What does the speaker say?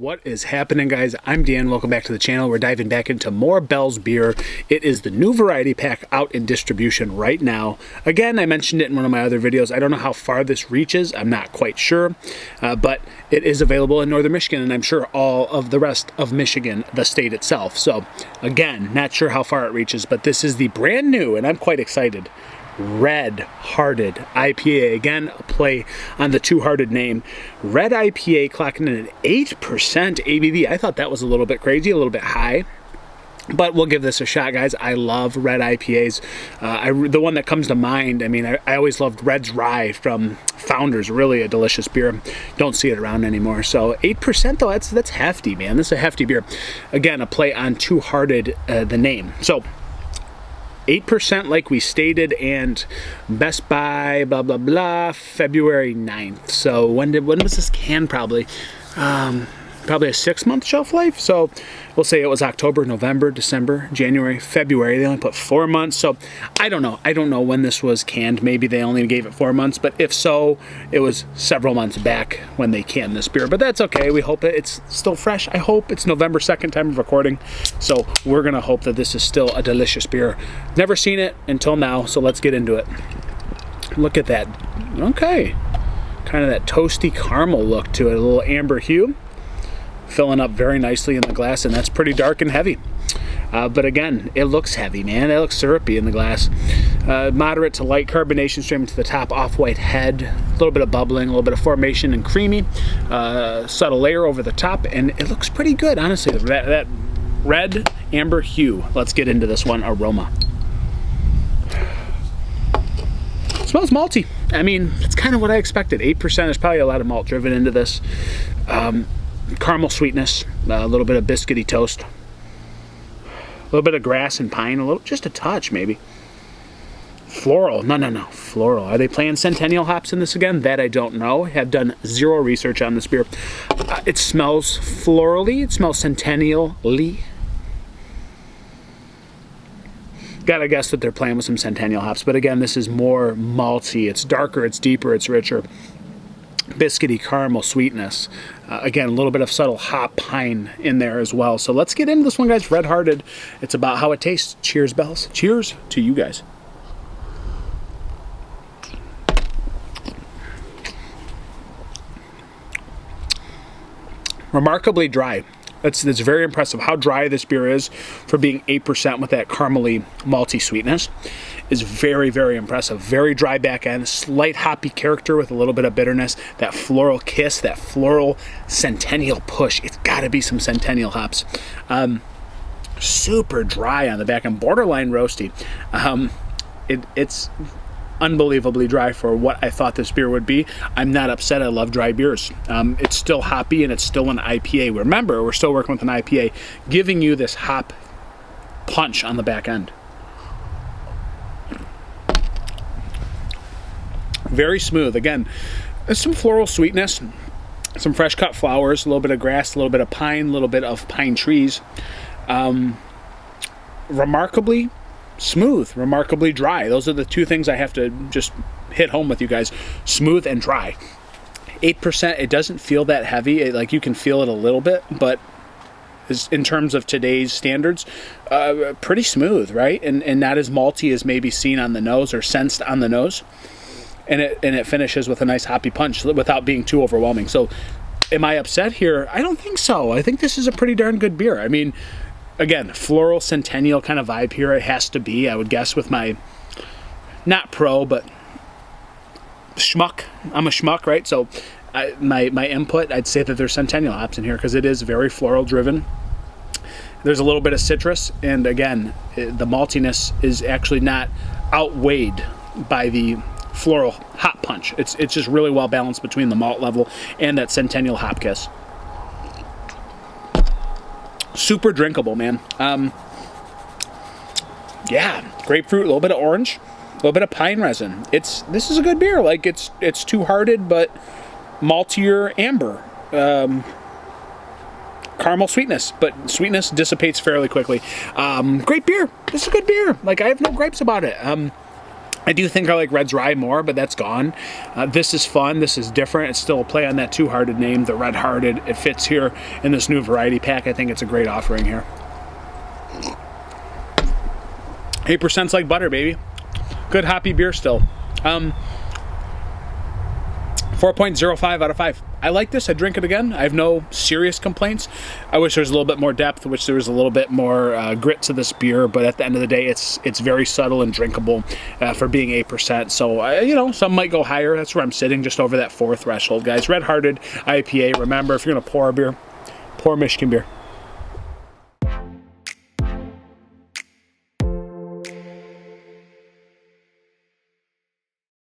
What is happening, guys? I'm Dan. Welcome back to the channel. We're diving back into more Bell's beer. It is the new variety pack out in distribution right now. Again, I mentioned it in one of my other videos. I don't know how far this reaches. I'm not quite sure, but it is available in northern Michigan, and I'm sure all of the rest of Michigan, the state itself. So again, not sure how far it reaches, but this is the brand new, and I'm quite excited, Red Hearted IPA. Again, a play on the Two Hearted name. Red IPA clocking in at 8% ABV. I thought that was a little bit crazy, a little bit high, but we'll give this a shot, guys. I love red IPAs. The one that comes to mind, I mean, I always loved Red's Rye from Founders. Really a delicious beer. Don't see it around anymore. So 8% though, that's hefty, man. This is a hefty beer. Again, a play on Two Hearted, the name. So 8% like we stated, and best by blah blah blah February 9th. So when was this can? Probably a 6-month shelf life. So we'll say it was October, November, December, January, February. They only put 4 months. So I don't know when this was canned. Maybe they only gave it 4 months, but if so, it was several months back when they canned this beer. But that's okay. We hope it's still fresh. I hope. It's November 2nd, time of recording. So we're gonna hope that this is still a delicious beer. Never seen it until now, so let's get into it. Look at that. Okay. Kind of that toasty caramel look to it, a little amber hue. Filling up very nicely in the glass, and that's pretty dark and heavy. But again, it looks heavy, man. It looks syrupy in the glass. Moderate to light carbonation straight to the top, off-white head, a little bit of bubbling, a little bit of formation and creamy, subtle layer over the top, and it looks pretty good, honestly. That red amber hue. Let's get into this one. Aroma. It smells malty. I mean, it's kind of what I expected. 8%. There's probably a lot of malt driven into this. Caramel sweetness, a little bit of biscuity toast, a little bit of grass and pine, just a touch maybe. Floral, no, floral. Are they playing Centennial hops in this again? That I don't know. I have done zero research on this beer. It smells florally, it smells Centennial-y. Gotta guess that they're playing with some Centennial hops, but again, this is more malty. It's darker, it's deeper, it's richer. Biscuity caramel sweetness. Again, a little bit of subtle hop pine in there as well. So let's get into this one, guys. Red Hearted. It's about how it tastes. Cheers, Bells. Cheers to you guys. Remarkably dry. That's very impressive. How dry this beer is for being 8% with that caramely, malty sweetness is very, very impressive. Very dry back end, slight hoppy character with a little bit of bitterness. That floral kiss, that floral Centennial push. It's got to be some Centennial hops. Super dry on the back end, borderline roasty. It's unbelievably dry for what I thought this beer would be. I'm not upset. I love dry beers. It's still hoppy and it's still an IPA. Remember, we're still working with an IPA, giving you this hop punch on the back end. Very smooth. Again, there's some floral sweetness, some fresh cut flowers, a little bit of grass, a little bit of pine, a little bit of pine trees. Remarkably smooth, remarkably dry. Those are the two things I have to just hit home with you guys. Smooth and dry. 8%, it doesn't feel that heavy. Like, you can feel it a little bit, but in terms of today's standards, pretty smooth, right? And not as malty as maybe seen on the nose or sensed on the nose. And it finishes with a nice hoppy punch without being too overwhelming. So am I upset here? I don't think so. I think this is a pretty darn good beer. I mean, again, floral Centennial kind of vibe here. It has to be, I would guess, with my, not pro, but schmuck. I'm a schmuck, right? So my input, I'd say that there's Centennial hops in here because it is very floral driven. There's a little bit of citrus, and again, the maltiness is actually not outweighed by the floral hop punch. It's just really well balanced between the malt level and that Centennial hop kiss. Super drinkable, man. Yeah, grapefruit, a little bit of orange, a little bit of pine resin. This is a good beer. Like, it's Two Hearted, but maltier amber. Caramel sweetness, but sweetness dissipates fairly quickly. Great beer. This is a good beer. Like, I have no gripes about it. I do think I like Red's Rye more, but that's gone. This is fun. This is different. It's still a play on that Two-Hearted name, the Red Hearted. It fits here in this new variety pack. I think it's a great offering here. 8%'s like butter, baby. Good hoppy beer still. 4.05 out of 5. I like this. I drink it again. I have no serious complaints. I wish there was a little bit more depth. I wish there was a little bit more grit to this beer. But at the end of the day, it's very subtle and drinkable for being 8%. So, you know, some might go higher. That's where I'm sitting, just over that 4 threshold, guys. Red Hearted IPA. Remember, if you're going to pour a beer, pour Michigan beer.